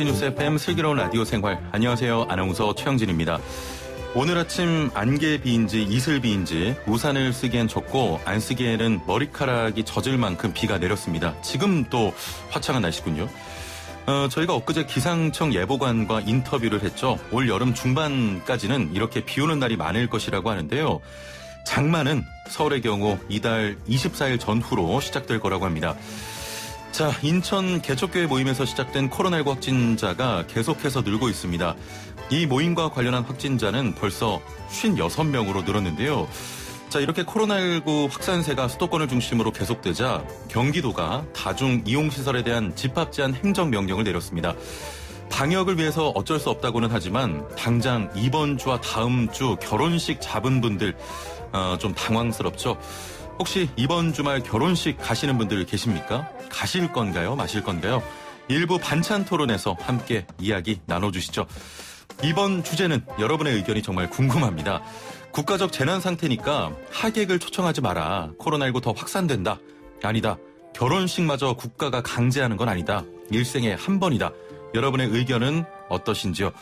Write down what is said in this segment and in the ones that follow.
YTN 뉴스 FM 슬기로운 라디오 생활. 안녕하세요. 아나운서 최영진입니다. 오늘 아침 안개 비인지 이슬 비인지 우산을 쓰기엔 좁고 안 쓰기에는 머리카락이 젖을 만큼 비가 내렸습니다. 지금 또 화창한 날씨군요. 저희가 엊그제 기상청 예보관과 인터뷰를 했죠. 올 여름 중반까지는 이렇게 비 오는 날이 많을 것이라고 하는데요. 장마는 서울의 경우 이달 24일 전후로 시작될 거라고 합니다. 자, 인천 개척교회 모임에서 시작된 코로나19 확진자가 계속해서 늘고 있습니다. 이 모임과 관련한 확진자는 벌써 56명으로 늘었는데요. 자, 이렇게 코로나19 확산세가 수도권을 중심으로 계속되자 경기도가 다중 이용시설에 대한 집합 제한 행정명령을 내렸습니다. 방역을 위해서 어쩔 수 없다고는 하지만 당장 이번 주와 다음 주 결혼식 잡은 분들 좀 당황스럽죠. 혹시 이번 주말 결혼식 가시는 분들 계십니까? 가실 건가요? 마실 건가요? 일부 반찬 토론에서 함께 이야기 나눠주시죠. 이번 주제는 여러분의 의견이 정말 궁금합니다. 국가적 재난 상태니까 하객을 초청하지 마라. 코로나19 더 확산된다. 아니다. 결혼식마저 국가가 강제하는 건 아니다. 일생에 한 번이다. 여러분의 의견은 어떠신지요?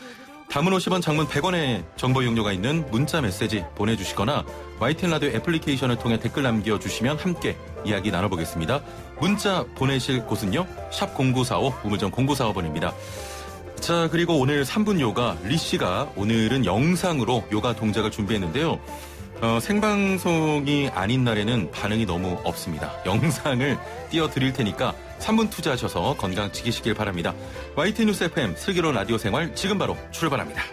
담은 50원, 장문 100원의 정보 이용료가 있는 문자 메시지 보내주시거나 YTN 라디오 애플리케이션을 통해 댓글 남겨주시면 함께 이야기 나눠보겠습니다. 문자 보내실 곳은요. 샵 0945, 우물정 0945번입니다. 자, 그리고 오늘 3분 요가 리 씨가 오늘은 영상으로 요가 동작을 준비했는데요. 생방송이 아닌 날에는 반응이 너무 없습니다. 영상을 띄워드릴 테니까 3분 투자하셔서 건강 지키시길 바랍니다. YTN 뉴스 FM 슬기로운 라디오 생활 지금 바로 출발합니다.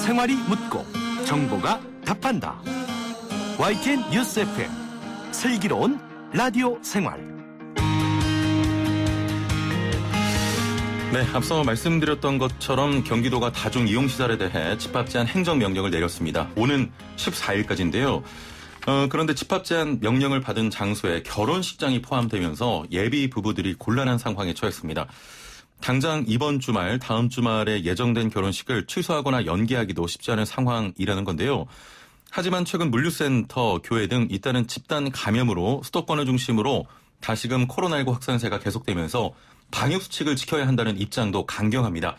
생활이 묻고 정보가 답한다. YTN 뉴스 FM 슬기로운 라디오 생활. 네, 앞서 말씀드렸던 것처럼 경기도가 다중 이용시설에 대해 집합 제한 행정명령을 내렸습니다. 오는 14일까지인데요. 그런데 집합 제한 명령을 받은 장소에 결혼식장이 포함되면서 예비 부부들이 곤란한 상황에 처했습니다. 당장 이번 주말, 다음 주말에 예정된 결혼식을 취소하거나 연기하기도 쉽지 않은 상황이라는 건데요. 하지만 최근 물류센터, 교회 등 잇따른 집단 감염으로 수도권을 중심으로 다시금 코로나19 확산세가 계속되면서 방역수칙을 지켜야 한다는 입장도 강경합니다.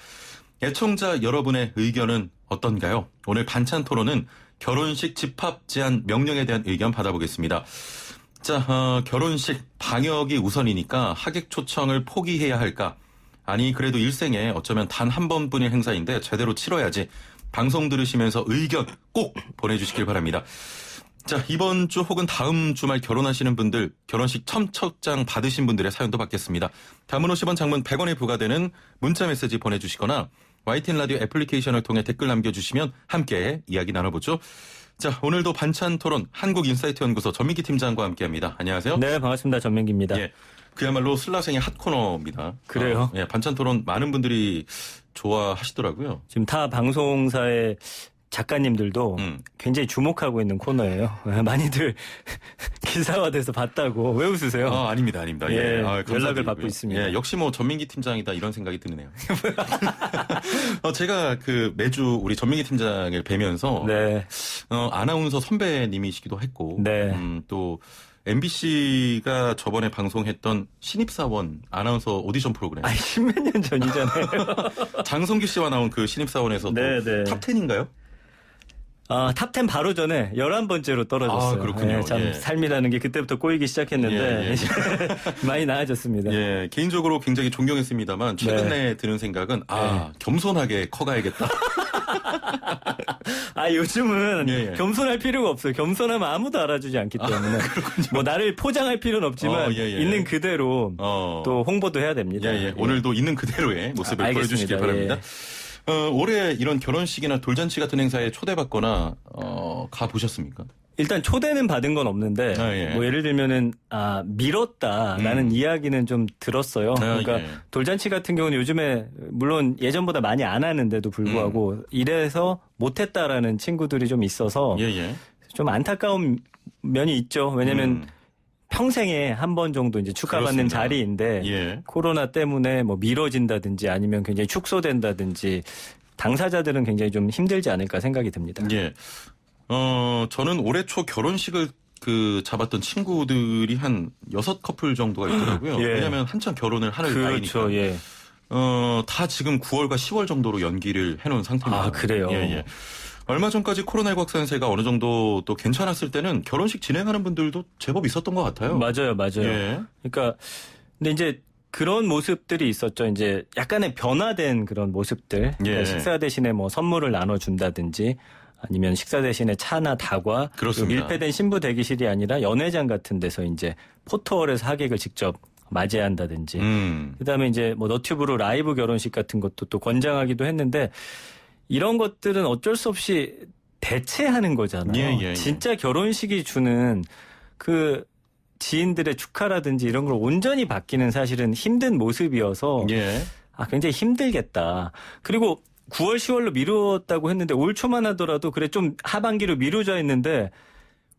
애청자 여러분의 의견은 어떤가요? 오늘 반찬 토론은 결혼식 집합 제한 명령에 대한 의견 받아보겠습니다. 자, 결혼식 방역이 우선이니까 하객 초청을 포기해야 할까? 아니 그래도 일생에 어쩌면 단 한 번뿐인 행사인데 제대로 치러야지. 방송 들으시면서 의견 꼭 보내주시길 바랍니다. 자, 이번 주 혹은 다음 주말 결혼하시는 분들, 결혼식 첨첩장 받으신 분들의 사연도 받겠습니다. 담은 50원, 장문 100원이 부과되는 문자 메시지 보내주시거나 YTN 라디오 애플리케이션을 통해 댓글 남겨주시면 함께 이야기 나눠보죠. 자, 오늘도 반찬 토론 한국인사이트 연구소 전민기 팀장과 함께합니다. 안녕하세요. 네, 반갑습니다. 전민기입니다. 예. 그야말로 슬라생의 핫코너입니다. 그래요? 예, 반찬 토론 많은 분들이 좋아하시더라고요. 지금 타 방송사의 작가님들도 굉장히 주목하고 있는 코너예요. 많이들 기사화돼서 봤다고. 왜 웃으세요? 아닙니다. 예, 연락을 받고 있습니다. 예, 역시 뭐 전민기 팀장이다 이런 생각이 드네요. 제가 매주 우리 전민기 팀장을 뵈면서 네. 아나운서 선배님이시기도 했고, 네. 또 MBC가 저번에 방송했던 신입사원 아나운서 오디션 프로그램. 십몇 년 전이잖아요. 장성규 씨와 나온 그 신입사원에서도 네. 탑 10인가요? 탑10 바로 전에 11번째로 떨어졌어요. 그렇군요. 참 예. 삶이라는 게 그때부터 꼬이기 시작했는데 예. 많이 나아졌습니다. 예, 개인적으로 굉장히 존경했습니다만 최근에 드는 생각은 겸손하게 커가야겠다. 요즘은 겸손할 필요가 없어요. 겸손하면 아무도 알아주지 않기 때문에. 뭐 나를 포장할 필요는 없지만 있는 그대로 또 홍보도 해야 됩니다. 오늘도 있는 그대로의 모습을 보여주시길 바랍니다. 올해 이런 결혼식이나 돌잔치 같은 행사에 초대받거나 가보셨습니까? 일단 초대는 받은 건 없는데 뭐 예를 들면은 미뤘다라는 이야기는 좀 들었어요. 그러니까 돌잔치 같은 경우는 요즘에 물론 예전보다 많이 안 하는데도 불구하고 이래서 못했다라는 친구들이 좀 있어서 좀 안타까운 면이 있죠. 왜냐면 평생에 한 번 정도 이제 축하받는 그렇습니다. 자리인데 예. 코로나 때문에 뭐 미뤄진다든지 아니면 굉장히 축소된다든지 당사자들은 굉장히 좀 힘들지 않을까 생각이 듭니다. 예. 저는 올해 초 결혼식을 잡았던 친구들이 한 6커플 정도가 있더라고요. 예. 왜냐하면 한참 결혼을 하는 그렇죠. 나이니까. 예. 다 지금 9월과 10월 정도로 연기를 해놓은 상태입니다. 아, 그래요? 예, 예. 얼마 전까지 코로나19 확산세가 어느 정도 또 괜찮았을 때는 결혼식 진행하는 분들도 제법 있었던 것 같아요. 맞아요. 예. 그러니까 근데 이제 그런 모습들이 있었죠. 이제 약간의 변화된 그런 모습들. 예. 그러니까 식사 대신에 뭐 선물을 나눠준다든지 아니면 식사 대신에 차나 다과. 그렇습니다. 밀폐된 신부 대기실이 아니라 연회장 같은 데서 이제 포토홀에서 하객을 직접 맞이한다든지. 그다음에 이제 뭐 너튜브로 라이브 결혼식 같은 것도 또 권장하기도 했는데 이런 것들은 어쩔 수 없이 대체하는 거잖아요. 예. 진짜 결혼식이 주는 그 지인들의 축하라든지 이런 걸 온전히 받기는 사실은 힘든 모습이어서 예. 굉장히 힘들겠다. 그리고 9월, 10월로 미뤘다고 했는데 올 초만 하더라도 그래 좀 하반기로 미루자 했는데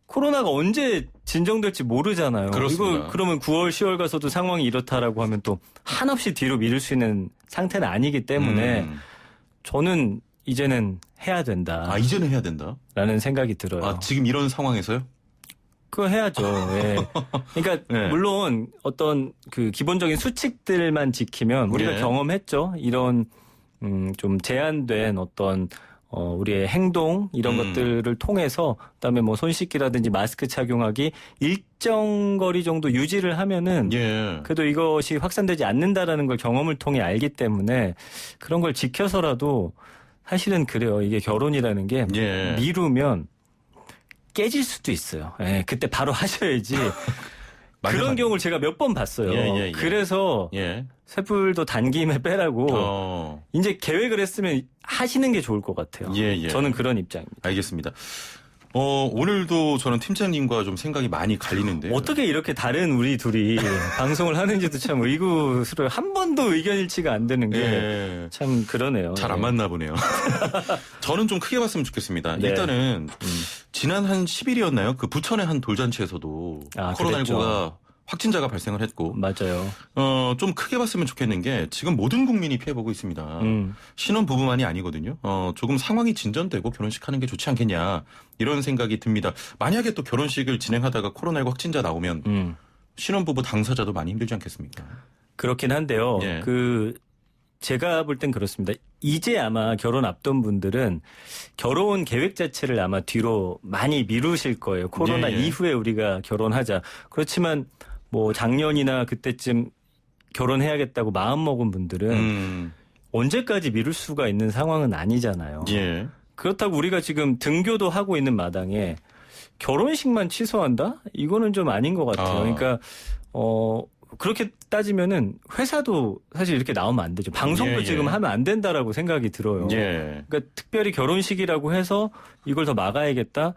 코로나가 언제 진정될지 모르잖아요. 그렇습니다. 이거 그러면 9월, 10월 가서도 상황이 이렇다라고 하면 또 한없이 뒤로 미룰 수 있는 상태는 아니기 때문에 저는 이제는 해야 된다. 이제는 해야 된다. 라는 생각이 들어요. 지금 이런 상황에서요? 그거 해야죠. 예. 그러니까 네. 물론 어떤 그 기본적인 수칙들만 지키면 우리가 예. 경험했죠. 이런 좀 제한된 어떤 우리의 행동 이런 것들을 통해서 그다음에 뭐 손 씻기라든지 마스크 착용하기 일정 거리 정도 유지를 하면은 예. 그래도 이것이 확산되지 않는다라는 걸 경험을 통해 알기 때문에 그런 걸 지켜서라도 사실은 그래요. 이게 결혼이라는 게 예. 미루면 깨질 수도 있어요. 예, 그때 바로 하셔야지. 그런 경우를 제가 몇 번 봤어요. 예. 그래서 예. 쇳불도 단김에 빼라고 이제 계획을 했으면 하시는 게 좋을 것 같아요. 예. 저는 그런 입장입니다. 알겠습니다. 오늘도 저는 팀장님과 좀 생각이 많이 갈리는데요. 어떻게 이렇게 다른 우리 둘이 방송을 하는지도 참 의구스러워요. 한 번도 의견 일치가 안 되는 게 참 그러네요. 잘 안 맞나 보네요. 저는 좀 크게 봤으면 좋겠습니다. 네. 일단은 지난 한 10일이었나요? 그 부천의 한 돌잔치에서도 코로나19가 확진자가 발생을 했고. 맞아요. 좀 크게 봤으면 좋겠는 게 지금 모든 국민이 피해보고 있습니다. 신혼부부만이 아니거든요. 조금 상황이 진전되고 결혼식 하는 게 좋지 않겠냐. 이런 생각이 듭니다. 만약에 또 결혼식을 진행하다가 코로나19 확진자 나오면 신혼부부 당사자도 많이 힘들지 않겠습니까? 그렇긴 한데요. 예. 제가 볼 땐 그렇습니다. 이제 아마 결혼 앞둔 분들은 결혼 계획 자체를 아마 뒤로 많이 미루실 거예요. 코로나 이후에 우리가 결혼하자. 그렇지만 뭐 작년이나 그때쯤 결혼해야겠다고 마음먹은 분들은 언제까지 미룰 수가 있는 상황은 아니잖아요. 예. 그렇다고 우리가 지금 등교도 하고 있는 마당에 결혼식만 취소한다? 이거는 좀 아닌 것 같아요. 그러니까 그렇게 따지면은 회사도 사실 이렇게 나오면 안 되죠. 방송도 지금 하면 안 된다라고 생각이 들어요. 그러니까 특별히 결혼식이라고 해서 이걸 더 막아야겠다?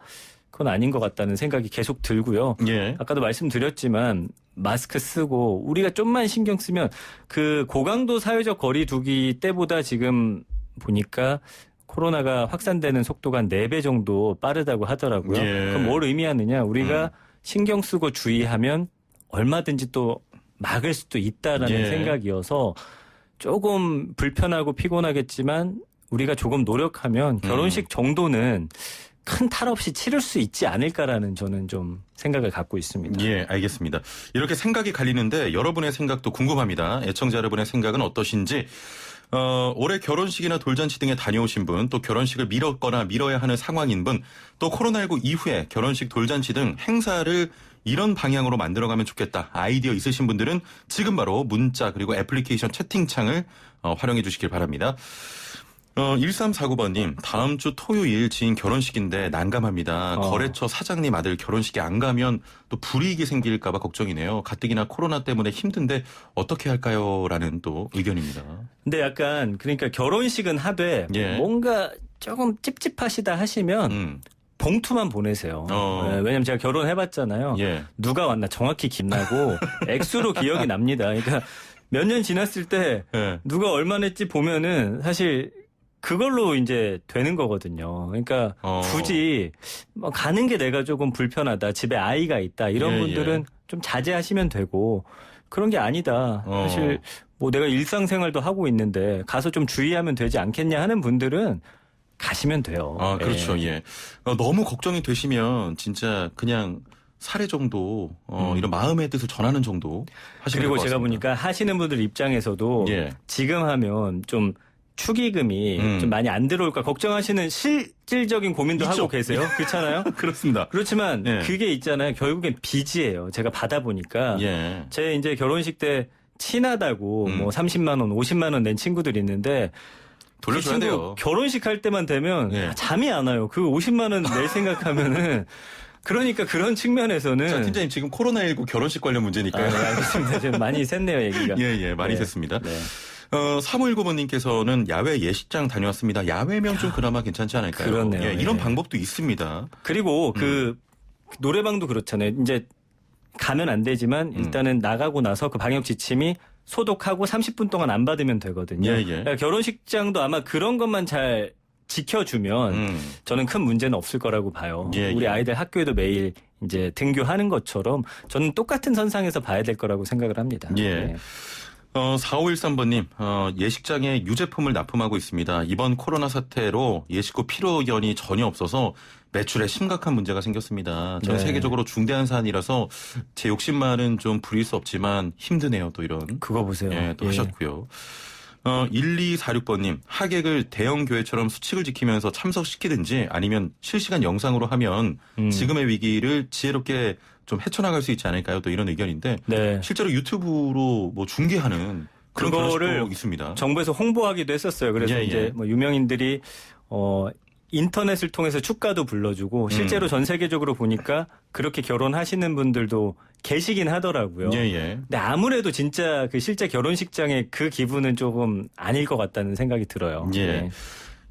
그건 아닌 것 같다는 생각이 계속 들고요. 아까도 말씀드렸지만 마스크 쓰고 우리가 좀만 신경 쓰면 그 고강도 사회적 거리 두기 때보다 지금 보니까 코로나가 확산되는 속도가 한 4배 정도 빠르다고 하더라고요. 그럼 뭘 의미하느냐? 우리가 신경 쓰고 주의하면 얼마든지 또 막을 수도 있다라는 생각이어서 조금 불편하고 피곤하겠지만 우리가 조금 노력하면 결혼식 정도는 큰 탈 없이 치를 수 있지 않을까라는 저는 좀 생각을 갖고 있습니다. 예, 알겠습니다. 이렇게 생각이 갈리는데 여러분의 생각도 궁금합니다. 애청자 여러분의 생각은 어떠신지. 올해 결혼식이나 돌잔치 등에 다녀오신 분, 또 결혼식을 미뤘거나 미뤄야 하는 상황인 분, 또 코로나19 이후에 결혼식, 돌잔치 등 행사를 이런 방향으로 만들어가면 좋겠다. 아이디어 있으신 분들은 지금 바로 문자 그리고 애플리케이션 채팅창을 활용해 주시길 바랍니다. 1349번님, 다음 주 토요일 지인 결혼식인데 난감합니다. 거래처 사장님 아들 결혼식에 안 가면 또 불이익이 생길까봐 걱정이네요. 가뜩이나 코로나 때문에 힘든데 어떻게 할까요? 라는 또 의견입니다. 근데 약간 그러니까 결혼식은 하되 뭔가 조금 찝찝하시다 하시면 봉투만 보내세요. 왜냐면 제가 결혼해봤잖아요. 누가 왔나 정확히 기억나고 액수로 기억이 납니다. 그러니까 몇 년 지났을 때 누가 얼마 냈지 보면은 사실 그걸로 이제 되는 거거든요. 그러니까 굳이 뭐 가는 게 내가 조금 불편하다. 집에 아이가 있다. 이런 예, 분들은 좀 자제하시면 되고 그런 게 아니다. 사실 뭐 내가 일상생활도 하고 있는데 가서 좀 주의하면 되지 않겠냐 하는 분들은 가시면 돼요. 아, 그렇죠. 예. 너무 걱정이 되시면 진짜 그냥 사례 정도 이런 마음의 뜻을 전하는 정도 하시면 그리고 될것 제가 같습니다. 보니까 하시는 분들 입장에서도 예. 지금 하면 좀 축의금이 좀 많이 안 들어올까 걱정하시는 실질적인 고민도 있죠. 하고 계세요. 그렇잖아요. 그렇습니다. 그렇지만 예. 그게 있잖아요. 결국엔 빚이에요. 제가 받아보니까 예. 제 이제 결혼식 때 친하다고 뭐 30만 원, 50만 원 낸 친구들이 있는데 돌려줘야 그 친구 돼요. 결혼식 할 때만 되면 예. 잠이 안 와요. 그 50만 원 낼 생각하면은 그러니까 그런 측면에서는 자, 팀장님 지금 코로나19 결혼식 관련 문제니까요. 네, 알겠습니다. 좀 많이 샜네요, 얘기가. 예, 많이 네. 샜습니다. 네. 3519번님께서는 야외 예식장 다녀왔습니다. 야외면 좀 그나마 괜찮지 않을까요? 그렇네요. 예, 이런 예. 방법도 있습니다. 그리고 그 노래방도 그렇잖아요. 이제 가면 안 되지만 일단은 나가고 나서 그 방역 지침이 소독하고 30분 동안 안 받으면 되거든요. 예, 예. 그러니까 결혼식장도 아마 그런 것만 잘 지켜주면 저는 큰 문제는 없을 거라고 봐요. 예, 우리 예. 아이들 학교에도 매일 이제 등교하는 것처럼 저는 똑같은 선상에서 봐야 될 거라고 생각을 합니다. 예. 네. 4513번님, 예식장에 유제품을 납품하고 있습니다. 이번 코로나 사태로 예식 후 피로연이 전혀 없어서 매출에 심각한 문제가 생겼습니다. 전 네. 세계적으로 중대한 사안이라서 제 욕심만은 좀 부릴 수 없지만 힘드네요, 또 이런. 그거 보세요. 예, 또 예. 하셨고요. 1246번님, 하객을 대형 교회처럼 수칙을 지키면서 참석시키든지 아니면 실시간 영상으로 하면 지금의 위기를 지혜롭게 좀 헤쳐나갈 수 있지 않을까요? 또 이런 의견인데 네. 실제로 유튜브로 뭐 중계하는 그런 그거를 결혼식도 있습니다. 정부에서 홍보하기도 했었어요. 그래서 예, 예. 이제 뭐 유명인들이 인터넷을 통해서 축가도 불러주고 실제로 전 세계적으로 보니까 그렇게 결혼하시는 분들도 계시긴 하더라고요. 예, 예. 근데 아무래도 진짜 그 실제 결혼식장의 그 기분은 조금 아닐 것 같다는 생각이 들어요. 예. 네.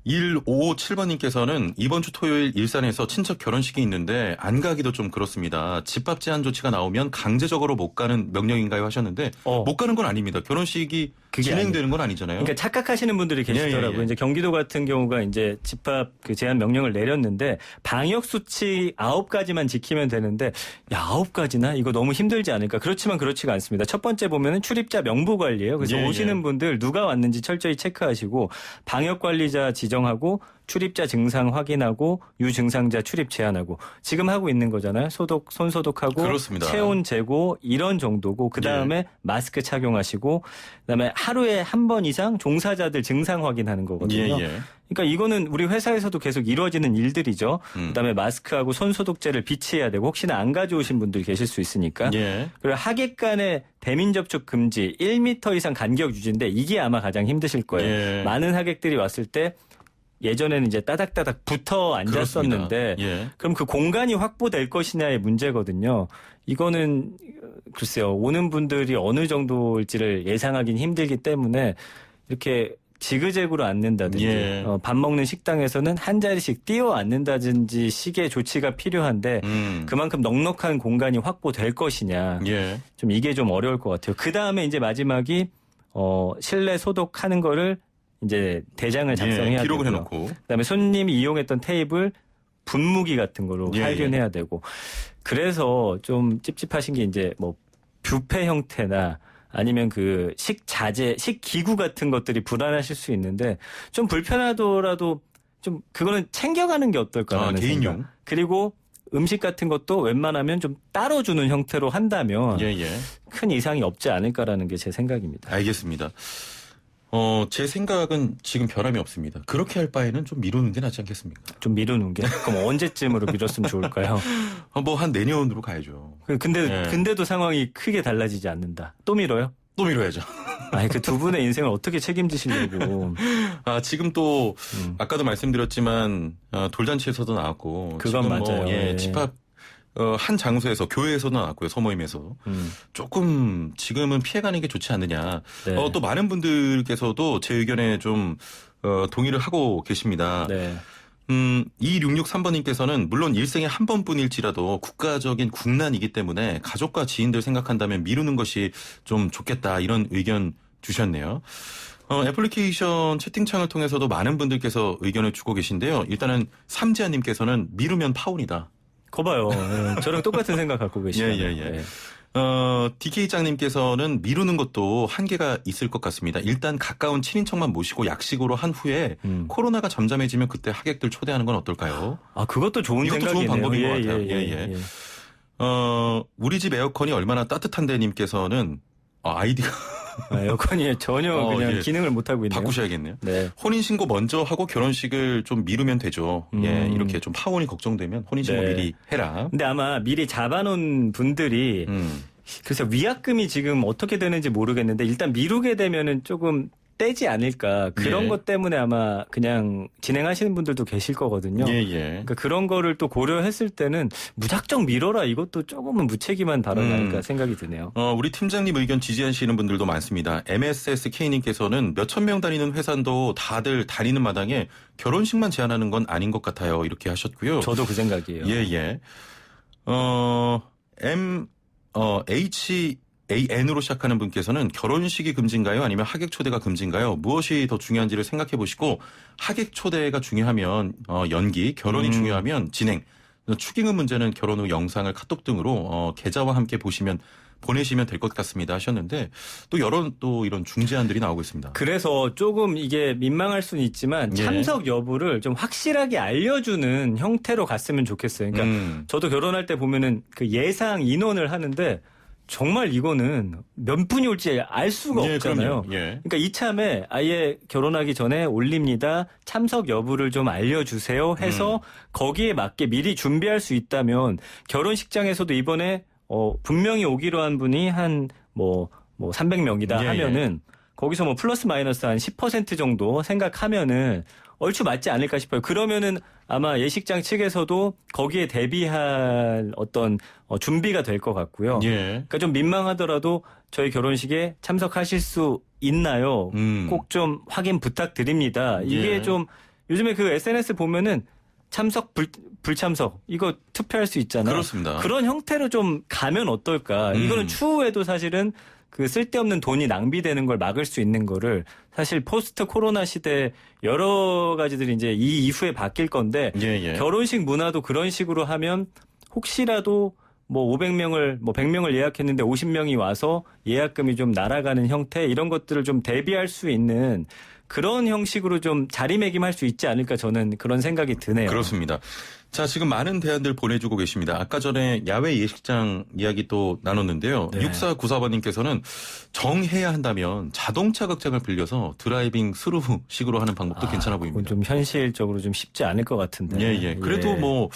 1557번님께서는 이번 주 토요일 일산에서 친척 결혼식이 있는데 안 가기도 좀 그렇습니다. 집합 제한 조치가 나오면 강제적으로 못 가는 명령인가요 하셨는데 못 가는 건 아닙니다. 결혼식이 그게 진행되는 건 아니잖아요. 그러니까 착각하시는 분들이 계시더라고요. 예, 예. 이제 경기도 같은 경우가 이제 집합 그 제한 명령을 내렸는데 방역 수칙 9가지만 지키면 되는데 야 9가지나 이거 너무 힘들지 않을까? 그렇지만 그렇지가 않습니다. 첫 번째 보면은 출입자 명부 관리예요. 그래서 예, 오시는 예. 분들 누가 왔는지 철저히 체크하시고 방역 관리자 지정하고 출입자 증상 확인하고 유증상자 출입 제한하고 지금 하고 있는 거잖아요. 소독, 손 소독하고 그렇습니다. 체온 재고 이런 정도고 그다음에 마스크 착용하시고 그다음에 하루에 한 번 이상 종사자들 증상 확인하는 거거든요. 예, 예. 그러니까 이거는 우리 회사에서도 계속 이루어지는 일들이죠. 그다음에 마스크하고 손 소독제를 비치해야 되고 혹시나 안 가져오신 분들이 계실 수 있으니까. 예. 그리고 하객 간의 대민 접촉 금지 1m 이상 간격 유지인데 이게 아마 가장 힘드실 거예요. 예. 많은 하객들이 왔을 때 예전에는 이제 따닥따닥 붙어 앉았었는데 그렇습니다. 예. 그럼 그 공간이 확보될 것이냐의 문제거든요. 이거는 글쎄요. 오는 분들이 어느 정도일지를 예상하기는 힘들기 때문에 이렇게 지그재그로 앉는다든지 예. 밥 먹는 식당에서는 한 자리씩 띄어 앉는다든지 식의 조치가 필요한데 그만큼 넉넉한 공간이 확보될 것이냐. 예. 좀 이게 좀 어려울 것 같아요. 그다음에 이제 마지막이 실내 소독하는 거를 이제 대장을 작성해야 기록을 되고요. 해놓고. 그다음에 손님이 이용했던 테이블 분무기 같은 걸로 예, 살균해야 되고 그래서 좀 찝찝하신 게 이제 뭐 뷔페 형태나 아니면 그 식자재, 식기구 같은 것들이 불안하실 수 있는데 좀 불편하더라도 좀 그거는 챙겨가는 게 어떨까라는 개인용. 생각. 그리고 음식 같은 것도 웬만하면 좀 따로 주는 형태로 한다면 예, 예. 큰 이상이 없지 않을까라는 게 제 생각입니다. 알겠습니다. 제 생각은 지금 변함이 없습니다. 그렇게 할 바에는 좀 미루는 게 낫지 않겠습니까? 좀 미루는 게 그럼 언제쯤으로 미뤘으면 좋을까요? 뭐 한 내년으로 가야죠. 근데도 상황이 크게 달라지지 않는다. 또 미뤄요? 또 미뤄야죠. 아니 그 두 분의 인생을 어떻게 책임지시려고? 지금 또 아까도 말씀드렸지만 돌잔치에서도 나왔고 그건 지금 맞아요. 예. 집합 한 장소에서 교회에서도 나왔고요. 소모임에서 조금 지금은 피해가는 게 좋지 않느냐. 네. 또 많은 분들께서도 제 의견에 좀 동의를 하고 계십니다. 네. 2663번님께서는 물론 일생에 한 번뿐일지라도 국가적인 국난이기 때문에 가족과 지인들 생각한다면 미루는 것이 좀 좋겠다 이런 의견 주셨네요. 애플리케이션 채팅창을 통해서도 많은 분들께서 의견을 주고 계신데요. 일단은 삼지아님께서는 미루면 파혼이다. 거봐요. 예, 저랑 똑같은 생각 갖고 계시네요. 예. DK장님께서는 미루는 것도 한계가 있을 것 같습니다. 일단 가까운 친인척만 모시고 약식으로 한 후에 코로나가 잠잠해지면 그때 하객들 초대하는 건 어떨까요? 아, 그것도 좋은 이것도 생각이네요. 좋은 방법인 것 같아요. 예. 우리 집 에어컨이 얼마나 따뜻한데 님께서는 아이디가 에어컨이 전혀 그냥 예. 기능을 못하고 있네요. 바꾸셔야겠네요. 네. 혼인신고 먼저 하고 결혼식을 좀 미루면 되죠. 예, 이렇게 좀 파혼이 걱정되면 혼인신고 네. 미리 해라. 근데 아마 미리 잡아놓은 분들이 그래서 위약금이 지금 어떻게 되는지 모르겠는데 일단 미루게 되면은 조금 떼지 않을까 그런 예. 것 때문에 아마 그냥 진행하시는 분들도 계실 거거든요. 예. 그러니까 그런 거를 또 고려했을 때는 무작정 미뤄라 이것도 조금은 무책임한 발언이 아닐까 생각이 드네요. 우리 팀장님 의견 지지하시는 분들도 많습니다. MSSK님께서는 몇천 명 다니는 회사도 다들 다니는 마당에 결혼식만 제한하는 건 아닌 것 같아요. 이렇게 하셨고요. 저도 그 생각이에요. 예. HAN으로 시작하는 분께서는 결혼식이 금지인가요? 아니면 하객 초대가 금지인가요? 무엇이 더 중요한지를 생각해 보시고 하객 초대가 중요하면 연기, 결혼이 중요하면 진행, 축의금 문제는 결혼 후 영상을 카톡 등으로 계좌와 함께 보내시면 될 것 같습니다 하셨는데 또 이런 중재안들이 나오고 있습니다. 그래서 조금 이게 민망할 수는 있지만 예. 참석 여부를 좀 확실하게 알려주는 형태로 갔으면 좋겠어요. 그러니까 저도 결혼할 때 보면은 그 예상 인원을 하는데 정말 이거는 몇 분이 올지 알 수가 없잖아요. 그럼요. 예. 그러니까 이참에 아예 결혼하기 전에 올립니다. 참석 여부를 좀 알려주세요 해서 거기에 맞게 미리 준비할 수 있다면 결혼식장에서도 이번에 분명히 오기로 한 분이 한 300명이다 예, 하면은 거기서 뭐 플러스 마이너스 한 10% 정도 생각하면은 얼추 맞지 않을까 싶어요. 그러면은 아마 예식장 측에서도 거기에 대비할 어떤 준비가 될 것 같고요. 예. 그러니까 좀 민망하더라도 저희 결혼식에 참석하실 수 있나요? 꼭 좀 확인 부탁드립니다. 이게 예. 좀 요즘에 그 SNS 보면은 참석 불참석 이거 투표할 수 있잖아요. 그렇습니다. 그런 형태로 좀 가면 어떨까? 이거는 추후에도 사실은 그 쓸데없는 돈이 낭비되는 걸 막을 수 있는 거를 사실 포스트 코로나 시대 여러 가지들이 이제 이 이후에 바뀔 건데 예. 결혼식 문화도 그런 식으로 하면 혹시라도 500명을 100명을 예약했는데 50명이 와서 예약금이 좀 날아가는 형태 이런 것들을 좀 대비할 수 있는 그런 형식으로 좀 자리매김할 수 있지 않을까 저는 그런 생각이 드네요. 그렇습니다. 자, 지금 많은 대안들 보내주고 계십니다. 아까 전에 야외 예식장 이야기 또 나눴는데요. 네. 6494번님께서는 정해야 한다면 자동차 극장을 빌려서 드라이빙 스루식으로 하는 방법도 괜찮아 그건 보입니다. 좀 현실적으로 좀 쉽지 않을 것 같은데. 예. 그래도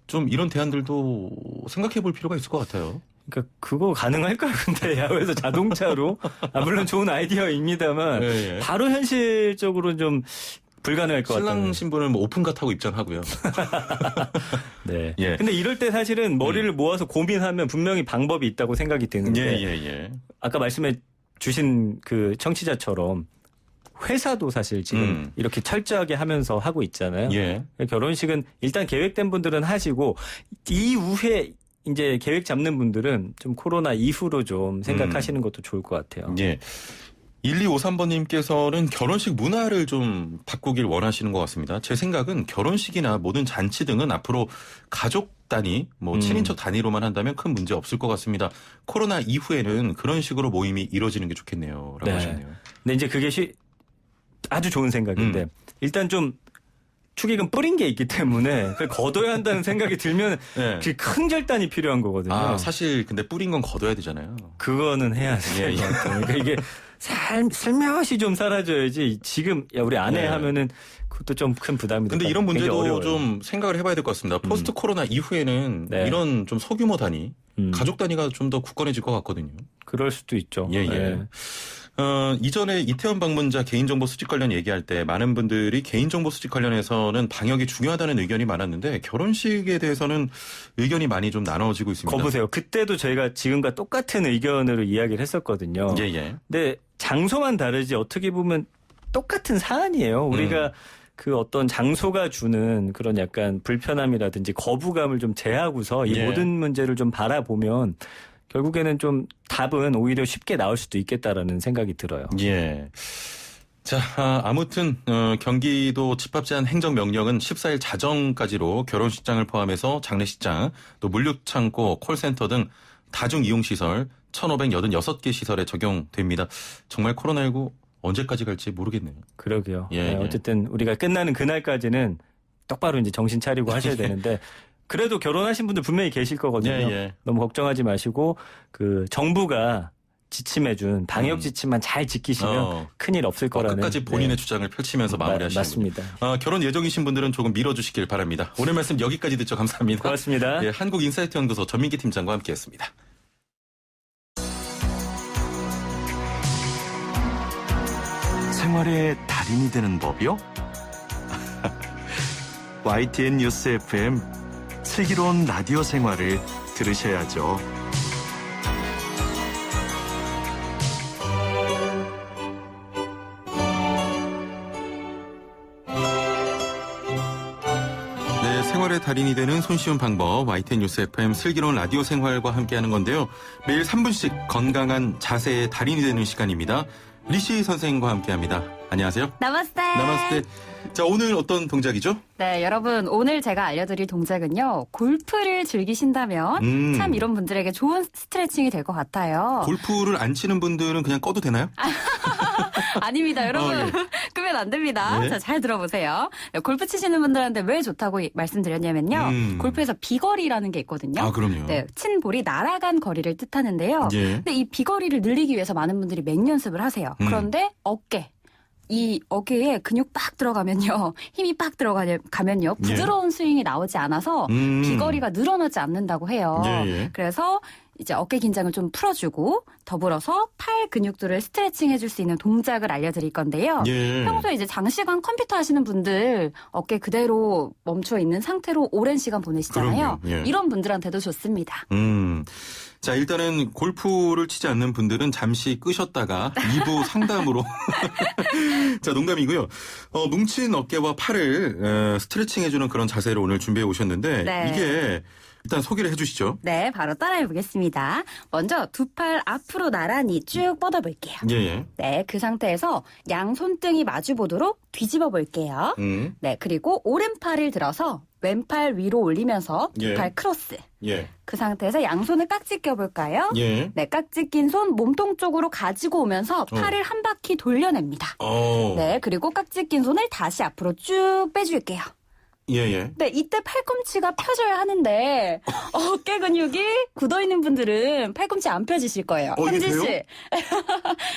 좀 이런 대안들도 생각해 볼 필요가 있을 것 같아요. 그러니까 그거 가능할까요? 근데 야외에서 자동차로 물론 좋은 아이디어입니다만 예. 바로 현실적으로 좀 불가능할 것 같아요. 신랑 신부는 오픈카 타고 입장하고요. 네. 예. 근데 이럴 때 사실은 머리를 모아서 고민하면 분명히 방법이 있다고 생각이 드는데 예. 아까 말씀해 주신 그 청취자처럼 회사도 사실 지금 이렇게 철저하게 하면서 하고 있잖아요. 예. 결혼식은 일단 계획된 분들은 하시고 이후에 이제 계획 잡는 분들은 좀 코로나 이후로 좀 생각하시는 것도 좋을 것 같아요. 예. 1253번님께서는 결혼식 문화를 좀 바꾸길 원하시는 것 같습니다. 제 생각은 결혼식이나 모든 잔치 등은 앞으로 가족 단위, 친인척 단위로만 한다면 큰 문제 없을 것 같습니다. 코로나 이후에는 그런 식으로 모임이 이루어지는 게 좋겠네요. 라고 하셨네요. 근데 이제 그게 아주 좋은 생각인데 일단 좀 축의금 뿌린 게 있기 때문에 그걸 거둬야 한다는 생각이 들면 네. 큰 결단이 필요한 거거든요. 사실 근데 뿌린 건 거둬야 되잖아요. 그거는 해야 돼요. 그러니까 이게 살며시 좀 사라져야지 지금 우리 아내 하면은 그것도 좀 큰 부담이 근데 이런 문제도 좀 생각을 해봐야 될 것 같습니다. 포스트 코로나 이후에는 이런 좀 소규모 단위, 가족 단위가 좀 더 굳건해질 것 같거든요. 그럴 수도 있죠. 예. 이전에 이태원 방문자 개인정보 수집 관련 얘기할 때 많은 분들이 개인정보 수집 관련해서는 방역이 중요하다는 의견이 많았는데 결혼식에 대해서는 의견이 많이 좀 나눠지고 있습니다. 거보세요. 그때도 저희가 지금과 똑같은 의견으로 이야기를 했었거든요. 예. 근데 장소만 다르지 어떻게 보면 똑같은 사안이에요. 우리가 그 어떤 장소가 주는 그런 약간 불편함이라든지 거부감을 좀 제하고서 이 모든 문제를 좀 바라보면 결국에는 좀 답은 오히려 쉽게 나올 수도 있겠다라는 생각이 들어요. 예. 자, 아무튼 경기도 집합 제한 행정명령은 14일 자정까지로 결혼식장을 포함해서 장례식장, 또 물류창고, 콜센터 등 다중이용시설 1,586개 시설에 적용됩니다. 정말 코로나19 언제까지 갈지 모르겠네요. 그러게요. 예, 네, 예. 어쨌든 우리가 끝나는 그날까지는 똑바로 이제 정신 차리고 하셔야 되는데 그래도 결혼하신 분들 분명히 계실 거거든요. 예, 예. 너무 걱정하지 마시고 그 정부가 지침해준 방역 지침만 잘 지키시면 큰일 없을 거라는. 끝까지 본인의 네. 주장을 펼치면서 마무리하시는 맞습니다. 결혼 예정이신 분들은 조금 미뤄주시길 바랍니다. 오늘 말씀 여기까지 듣죠. 감사합니다. 고맙습니다. 예, 한국인사이트 연구소 전민기 팀장과 함께했습니다. 생활의 달인이 되는 법이요? YTN 뉴스 FM 슬기로운 라디오 생활을 들으셔야죠. 네, 생활의 달인이 되는 손쉬운 방법 YTN 뉴스 FM 슬기로운 라디오 생활과 함께하는 건데요. 매일 3분씩 건강한 자세의 달인이 되는 시간입니다. 리시 선생님과 함께합니다. 안녕하세요. 나마스테. 나마스테. 자, 오늘 어떤 동작이죠? 네, 여러분 오늘 제가 알려드릴 동작은요. 골프를 즐기신다면 참 이런 분들에게 좋은 스트레칭이 될 것 같아요. 골프를 안 치는 분들은 그냥 꺼도 되나요? 아닙니다, 여러분. 예. 끄면 안 됩니다. 네. 자, 잘 들어보세요. 네, 골프 치시는 분들한테 왜 좋다고 말씀드렸냐면요. 골프에서 비거리라는 게 있거든요. 아, 그럼요. 네, 친 볼이 날아간 거리를 뜻하는데요. 예. 근데 이 비거리를 늘리기 위해서 많은 분들이 맹연습을 하세요. 그런데 이 어깨에 근육 빡 들어가면요. 힘이 빡 들어가면요. 부드러운 스윙이 나오지 않아서 비거리가 늘어나지 않는다고 해요. 예, 예. 그래서 이제 어깨 긴장을 좀 풀어주고 더불어서 팔 근육들을 스트레칭 해줄 수 있는 동작을 알려드릴 건데요. 예. 평소에 이제 장시간 컴퓨터 하시는 분들 어깨 그대로 멈춰 있는 상태로 오랜 시간 보내시잖아요. 그럼요. 예. 이런 분들한테도 좋습니다. 자, 일단은 골프를 치지 않는 분들은 잠시 끄셨다가 2부 상담으로. 자, 농담이고요. 뭉친 어깨와 팔을 스트레칭 해주는 그런 자세를 오늘 준비해 오셨는데 네. 이게 일단 소개를 해 주시죠. 네, 바로 따라해 보겠습니다. 먼저 두 팔 앞으로 나란히 쭉 뻗어볼게요. 예, 예. 네, 그 상태에서 양 손등이 마주 보도록 뒤집어 볼게요. 네, 그리고 오른팔을 들어서 왼팔 위로 올리면서 두 예. 팔 크로스. 예. 그 상태에서 양손을 깍지 껴볼까요? 예. 네, 깍지 낀 손 몸통 쪽으로 가지고 오면서 팔을 한 바퀴 돌려냅니다. 네, 그리고 깍지 낀 손을 다시 앞으로 쭉 빼줄게요. 예, 예. 네, 이때 팔꿈치가 펴져야 하는데 어깨 근육이 굳어있는 분들은 팔꿈치 안 펴지실 거예요. 이게 현진 씨. 돼요?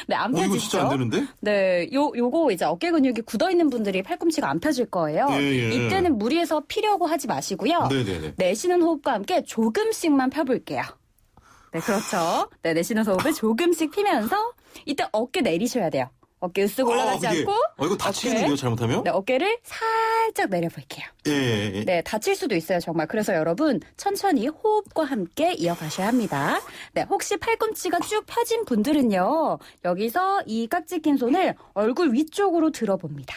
네, 안 이거 펴지죠? 진짜 안 되는데? 네, 요거 이제 어깨 근육이 굳어있는 분들이 팔꿈치가 안 펴질 거예요. 예, 예. 이때는 무리해서 피려고 하지 마시고요. 네네네. 내쉬는 호흡과 함께 조금씩만 펴볼게요. 네, 그렇죠. 네, 내쉬는 호흡을 조금씩 피면서 이때 어깨 내리셔야 돼요. 어깨 으쓱 올라가지 그게, 않고 이거 다치겠는데요, 잘못하면? 네, 어깨를 살짝 내려볼게요. 예, 예, 예. 네, 다칠 수도 있어요, 정말. 그래서 여러분 천천히 호흡과 함께 이어가셔야 합니다. 네, 혹시 팔꿈치가 쭉 펴진 분들은요. 여기서 이 깍지 낀 손을 얼굴 위쪽으로 들어봅니다.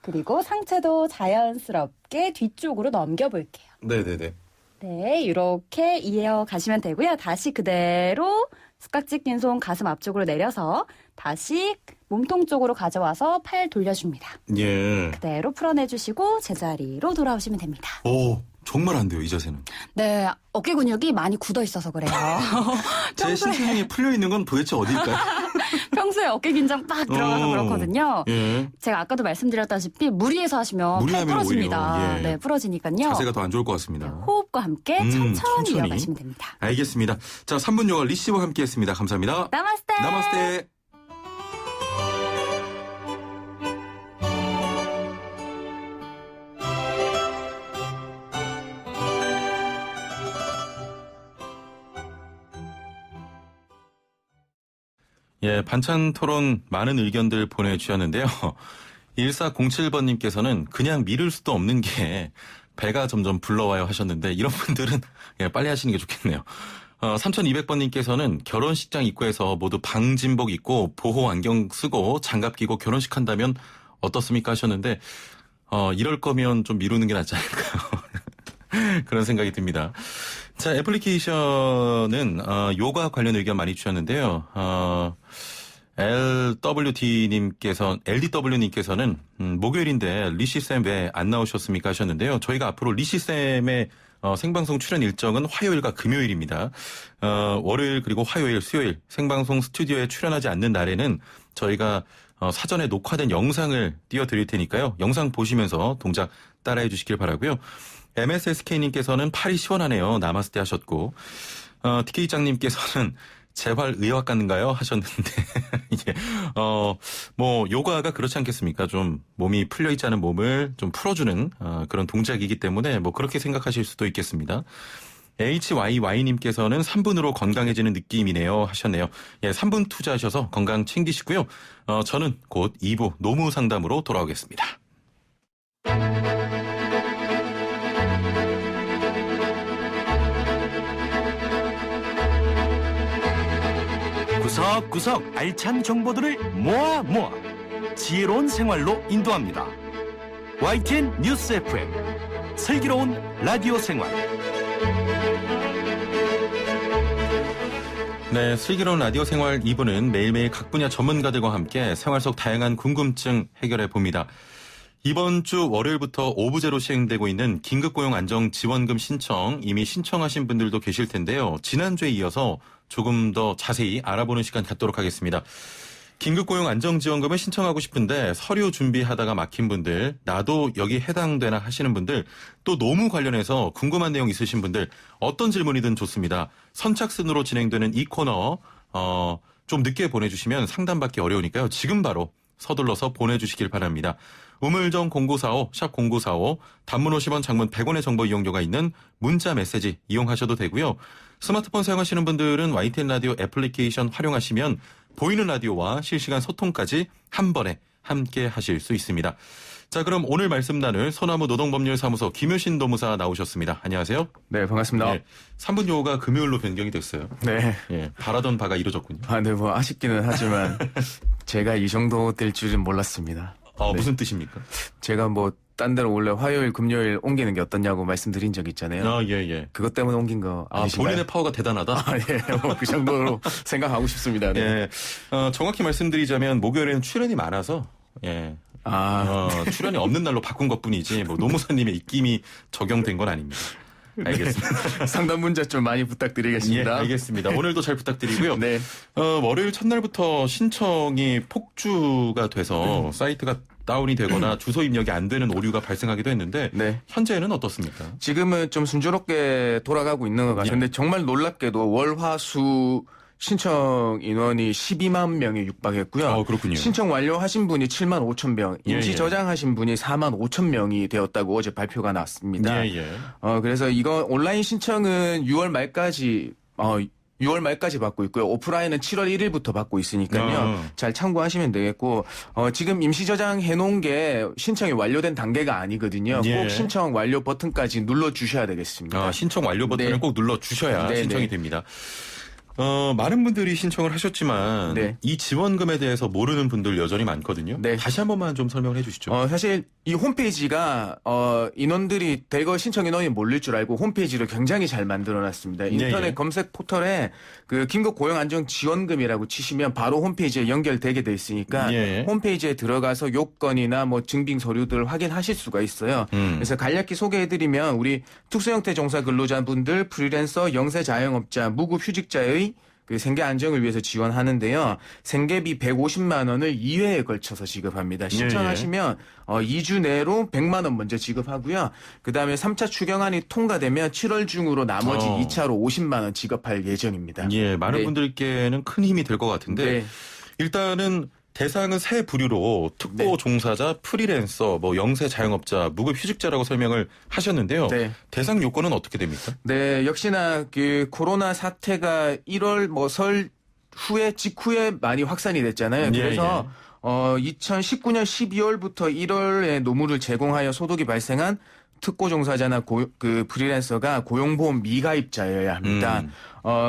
그리고 상체도 자연스럽게 뒤쪽으로 넘겨볼게요. 네네네. 네, 이렇게 이어가시면 되고요. 다시 그대로 깍지 낀 손 가슴 앞쪽으로 내려서 다시 몸통 쪽으로 가져와서 팔 돌려줍니다. 예. 그대로 풀어내주시고 제자리로 돌아오시면 됩니다. 오, 정말 안 돼요, 이 자세는. 네, 어깨 근육이 많이 굳어 있어서 그래요. 제 신체중에 풀려 있는 건 도대체 어딜까요? 평소에 어깨 긴장 빡 들어가서 그렇거든요. 예. 제가 아까도 말씀드렸다시피 무리해서 하시면 팔 무리하면 부러집니다. 오히려, 예. 네, 부러지니까요. 자세가 더 안 좋을 것 같습니다. 호흡과 함께 천천히 천천히. 이어가시면 됩니다. 알겠습니다. 자, 3분 영화 리씨와 함께 했습니다. 감사합니다. 나마스테. 나마스테. 예, 반찬 토론 많은 의견들 보내주셨는데요. 1407번님께서는 그냥 미룰 수도 없는 게 배가 점점 불러와요 하셨는데 이런 분들은 예, 빨리 하시는 게 좋겠네요. 3200번님께서는 결혼식장 입구에서 모두 방진복 입고 보호 안경 쓰고 장갑 끼고 결혼식 한다면 어떻습니까 하셨는데 이럴 거면 좀 미루는 게 낫지 않을까요? 그런 생각이 듭니다. 자, 애플리케이션은 요가 관련 의견 많이 주셨는데요. LDW님께서는 목요일인데 리시쌤 왜 안 나오셨습니까 하셨는데요. 저희가 앞으로 리시쌤의 생방송 출연 일정은 화요일과 금요일입니다. 월요일 그리고 화요일, 수요일 생방송 스튜디오에 출연하지 않는 날에는 저희가 사전에 녹화된 영상을 띄워드릴 테니까요. 영상 보시면서 동작 따라해 주시길 바라고요. MSSK님께서는 팔이 시원하네요. 나마스테 하셨고 TK장님께서는 재활 의학 같는가요? 하셨는데 이게 뭐 요가가 그렇지 않겠습니까? 좀 몸이 풀려 있지 않은 몸을 좀 풀어주는 그런 동작이기 때문에 뭐 그렇게 생각하실 수도 있겠습니다. HYY님께서는 3분으로 건강해지는 느낌이네요 하셨네요. 예, 3분 투자하셔서 건강 챙기시고요. 저는 곧 2부 노무 상담으로 돌아오겠습니다. 구석구석 알찬 정보들을 모아 지혜로운 생활로 인도합니다. YTN 뉴스 FM 슬기로운 라디오 생활. 네, 슬기로운 라디오 생활 2부는 매일매일 각 분야 전문가들과 함께 생활 속 다양한 궁금증 해결해 봅니다. 이번 주 월요일부터 오부제로 시행되고 있는 긴급고용 안정지원금 신청 이미 신청하신 분들도 계실 텐데요. 지난주에 이어서 조금 더 자세히 알아보는 시간 갖도록 하겠습니다. 긴급고용 안정지원금을 신청하고 싶은데 서류 준비하다가 막힌 분들, 나도 여기 해당되나 하시는 분들, 또 노무 관련해서 궁금한 내용 있으신 분들 어떤 질문이든 좋습니다. 선착순으로 진행되는 이 코너 좀 늦게 보내주시면 상담받기 어려우니까요. 지금 바로 서둘러서 보내주시길 바랍니다. 우물정 0945, 샵 0945, 단문 50원, 장문 100원의 정보 이용료가 있는 문자 메시지 이용하셔도 되고요. 스마트폰 사용하시는 분들은 YTN 라디오 애플리케이션 활용하시면 보이는 라디오와 실시간 소통까지 한 번에 함께 하실 수 있습니다. 자, 그럼 오늘 말씀 나눌 소나무 노동법률사무소 김효신 노무사 나오셨습니다. 안녕하세요. 네, 반갑습니다. 예, 3분 요가 금요일로 변경이 됐어요. 네. 예, 바라던 바가 이루어졌군요. 네, 뭐 아쉽기는 하지만 제가 이 정도 될 줄은 몰랐습니다. 네. 무슨 뜻입니까? 제가 뭐 딴 데로 원래 화요일, 금요일 옮기는 게 어떠냐고 말씀드린 적 있잖아요. 예. 그것 때문에 옮긴 거 아니신가요? 본인의 파워가 대단하다? 예, 뭐 그 정도로 생각하고 싶습니다. 네. 예, 정확히 말씀드리자면 목요일에는 출연이 많아서 출연이 없는 날로 바꾼 것뿐이지 뭐 노무사님의 입김이 적용된 건 아닙니다. 알겠습니다. 상담 문자 좀 많이 부탁드리겠습니다. 예, 알겠습니다. 오늘도 잘 부탁드리고요. 네. 월요일 첫날부터 신청이 폭주가 돼서 사이트가 다운이 되거나 주소 입력이 안 되는 오류가 발생하기도 했는데 네. 현재는 어떻습니까? 지금은 좀 순조롭게 돌아가고 있는 것 같은데 정말 놀랍게도 월, 화, 수 신청 인원이 12만 명에 육박했고요. 그렇군요. 신청 완료하신 분이 7만 5천 명, 임시 저장하신 분이 4만 5천 명이 되었다고 어제 발표가 났습니다. 그래서 이거 온라인 신청은 6월 말까지 받고 있고요. 오프라인은 7월 1일부터 받고 있으니까요. 잘 참고하시면 되겠고 지금 임시 저장해 놓은 게 신청이 완료된 단계가 아니거든요. 꼭 신청 완료 버튼까지 눌러주셔야 되겠습니다. 신청 완료 버튼을 꼭 눌러주셔야 신청이 됩니다. 많은 분들이 신청을 하셨지만 이 지원금에 대해서 모르는 분들 여전히 많거든요. 네. 다시 한 번만 좀 설명을 해 주시죠. 사실 이 홈페이지가 인원들이 대거 신청 인원이 몰릴 줄 알고 홈페이지를 굉장히 잘 만들어놨습니다. 인터넷 검색 포털에 그 긴급 고용 안정 지원금이라고 치시면 바로 홈페이지에 연결되게 돼 있으니까 홈페이지에 들어가서 요건이나 뭐 증빙 서류들 확인하실 수가 있어요. 그래서 간략히 소개해드리면 우리 특수형태 종사 근로자분들, 프리랜서, 영세 자영업자, 무급 휴직자의 그 생계 안정을 위해서 지원하는데요. 생계비 150만 원을 2회에 걸쳐서 지급합니다. 신청하시면 2주 내로 100만 원 먼저 지급하고요. 그다음에 3차 추경안이 통과되면 7월 중으로 나머지 2차로 50만 원 지급할 예정입니다. 예, 많은 분들께는 큰 힘이 될 것 같은데 일단은 대상은 세 부류로 특보 종사자, 프리랜서, 뭐 영세 자영업자, 무급 휴직자라고 설명을 하셨는데요. 대상 요건은 어떻게 됩니까? 네, 역시나 그 코로나 사태가 1월 뭐 설 후에 직후에 많이 확산이 됐잖아요. 그래서 2019년 12월부터 1월에 노무를 제공하여 소득이 발생한 특고 종사자나 그 프리랜서가 고용보험 미가입자여야 합니다.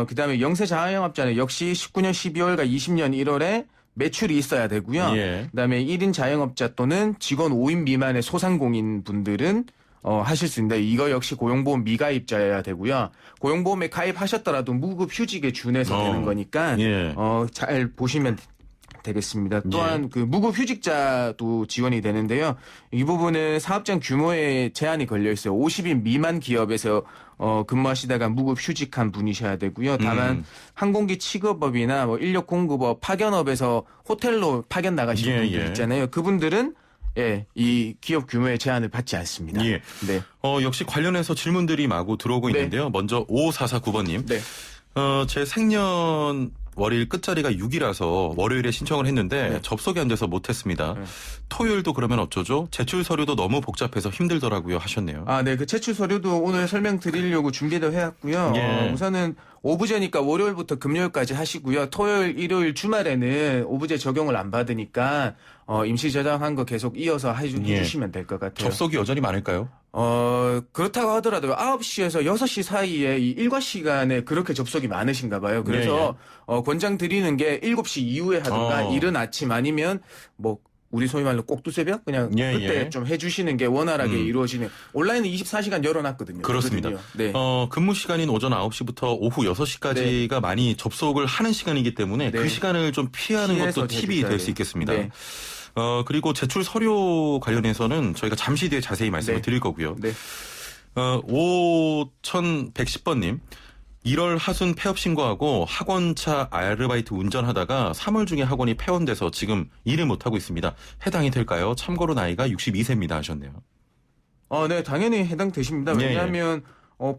그다음에 영세 자영업자는 역시 19년 12월과 20년 1월에 매출이 있어야 되고요. 그다음에 1인 자영업자 또는 직원 5인 미만의 소상공인 분들은 하실 수 있는데 이거 역시 고용보험 미가입자여야 되고요. 고용보험에 가입하셨더라도 무급 휴직에 준해서 되는 거니까 잘 보시면 되겠습니다. 또한 그 무급휴직자도 지원이 되는데요. 이 부분은 사업장 규모에 제한이 걸려 있어요. 50인 미만 기업에서 근무하시다가 무급휴직한 분이셔야 되고요. 다만 항공기 취급업이나 뭐 인력 공급업, 파견업에서 호텔로 파견 나가시는 분들 있잖아요. 그분들은 이 기업 규모의 제한을 받지 않습니다. 예. 네. 역시 관련해서 질문들이 마구 들어오고 있는데요. 먼저 5449번님. 네. 제 생년 월일 끝자리가 6이라서 월요일에 신청을 했는데 접속이 안 돼서 못했습니다. 토요일도 그러면 어쩌죠? 제출 서류도 너무 복잡해서 힘들더라고요 하셨네요. 네. 그 제출 서류도 오늘 설명드리려고 준비도 해왔고요. 우선은 오브제니까 월요일부터 금요일까지 하시고요. 토요일, 일요일, 주말에는 오브제 적용을 안 받으니까 임시 저장한 거 계속 이어서 해주시면 될 것 같아요. 접속이 여전히 많을까요? 그렇다고 하더라도 9시에서 6시 사이에 이 일과 시간에 그렇게 접속이 많으신가 봐요. 그래서 권장 드리는 게 7시 이후에 하든가 이른 아침 아니면 뭐 우리 소위 말로 꼭두새벽 그냥 그때 좀 해주시는 게 원활하게 이루어지는. 온라인은 24시간 열어놨거든요. 그렇습니다. 네. 근무 시간인 오전 9시부터 오후 6시까지가 많이 접속을 하는 시간이기 때문에 그 시간을 좀 피하는 것도 팁이 될 수 있겠습니다. 네. 그리고 제출 서류 관련해서는 저희가 잠시 뒤에 자세히 말씀을 드릴 거고요. 5110번님. 1월 하순 폐업 신고하고 학원차 아르바이트 운전하다가 3월 중에 학원이 폐원돼서 지금 일을 못하고 있습니다. 해당이 될까요? 참고로 나이가 62세입니다 하셨네요. 네, 당연히 해당되십니다. 왜냐하면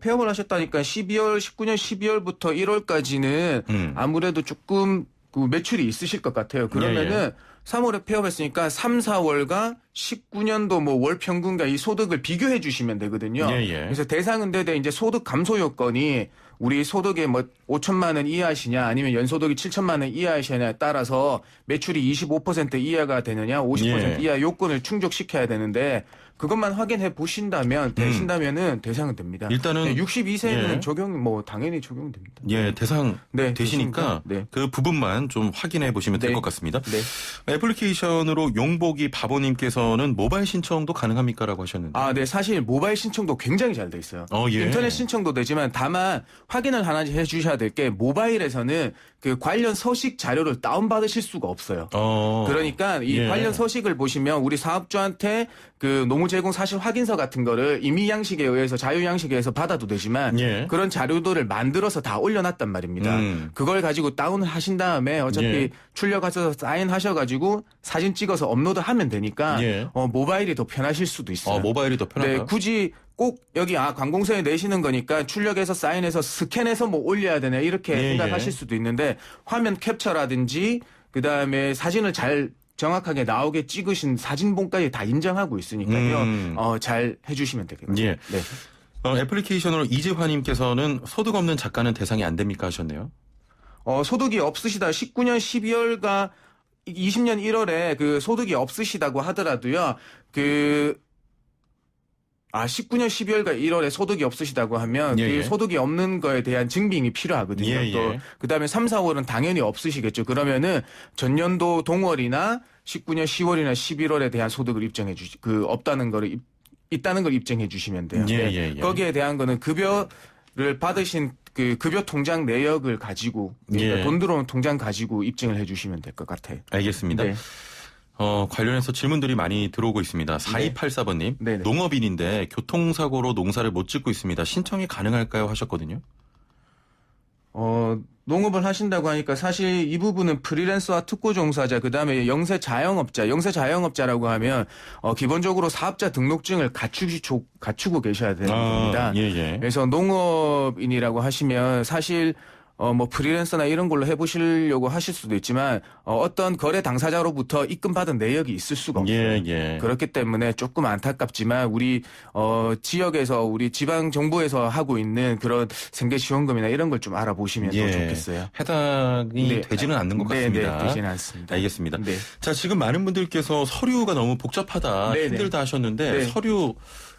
폐업을 하셨다니까 19년 12월부터 1월까지는 아무래도 조금 그 매출이 있으실 것 같아요. 그러면은 3월에 폐업했으니까 3, 4월과 19년도 뭐 월 평균과 이 소득을 비교해 주시면 되거든요. 그래서 대상은 되되 이제 소득 감소 요건이 우리 소득이 뭐 5천만 원 이하시냐 아니면 연소득이 7천만 원 이하시냐에 따라서 매출이 25% 이하가 되느냐 50% 이하 요건을 충족시켜야 되는데 그것만 확인해 보신다면 되신다면은 대상은 됩니다. 일단은 62세는 적용 당연히 적용됩니다. 대상 되시니까 그 부분만 좀 확인해 보시면 될 것 같습니다. 애플리케이션으로 용복이 바보님께서는 모바일 신청도 가능합니까라고 하셨는데. 네, 사실 모바일 신청도 굉장히 잘 돼 있어요. 인터넷 신청도 되지만 다만 확인을 하나 해주셔야 될 게 모바일에서는 그 관련 서식 자료를 다운받으실 수가 없어요. 그러니까 이 관련 서식을 보시면 우리 사업주한테 그 노무 제공 사실 확인서 같은 거를 임의 양식에 의해서 자유 양식에 의해서 받아도 되지만 그런 자료들을 만들어서 다 올려놨단 말입니다. 그걸 가지고 다운을 하신 다음에 어차피 출력하셔서 사인하셔가지고 사진 찍어서 업로드하면 되니까 모바일이 더 편하실 수도 있어요. 모바일이 더 편하다. 네, 굳이 꼭 여기 관공서에 내시는 거니까 출력해서 사인해서 스캔해서 뭐 올려야 되냐 이렇게 생각하실 수도 있는데 화면 캡처라든지 그다음에 사진을 잘 정확하게 나오게 찍으신 사진본까지 다 인정하고 있으니까요. 잘 해주시면 되겠네요. 애플리케이션으로 이재화님께서는 소득 없는 작가는 대상이 안 됩니까 하셨네요. 소득이 없으시다 19년 12월과 20년 1월에 그 소득이 없으시다고 하더라도요. 19년 12월과 1월에 소득이 없으시다고 하면 그 소득이 없는 거에 대한 증빙이 필요하거든요. 또 그다음에 3, 4월은 당연히 없으시겠죠. 그러면은 전년도 동월이나 19년 10월이나 11월에 대한 소득을 입증해 없다는 거를 있다는 걸 입증해 주시면 돼요. 거기에 대한 거는 급여를 받으신 그 급여 통장 내역을 가지고 그러니까 돈 들어온 통장 가지고 입증을 해 주시면 될 것 같아요. 알겠습니다. 관련해서 질문들이 많이 들어오고 있습니다. 4284번님. 농업인인데 교통사고로 농사를 못 짓고 있습니다. 신청이 가능할까요? 하셨거든요. 농업을 하신다고 하니까 사실 이 부분은 프리랜서와 특고 종사자 그다음에 영세 자영업자라고 하면 기본적으로 사업자 등록증을 갖추고 계셔야 되는 겁니다. 그래서 농업인이라고 하시면 사실 뭐 프리랜서나 이런 걸로 해보시려고 하실 수도 있지만 어떤 거래 당사자로부터 입금받은 내역이 있을 수가 없어요. 그렇기 때문에 조금 안타깝지만 우리 지역에서 우리 지방 정부에서 하고 있는 그런 생계 지원금이나 이런 걸 좀 알아보시면 더 좋겠어요. 해당이 되지는 않는 것 같습니다. 되지는 않습니다. 알겠습니다. 자, 지금 많은 분들께서 서류가 너무 복잡하다, 힘들다 하셨는데 서류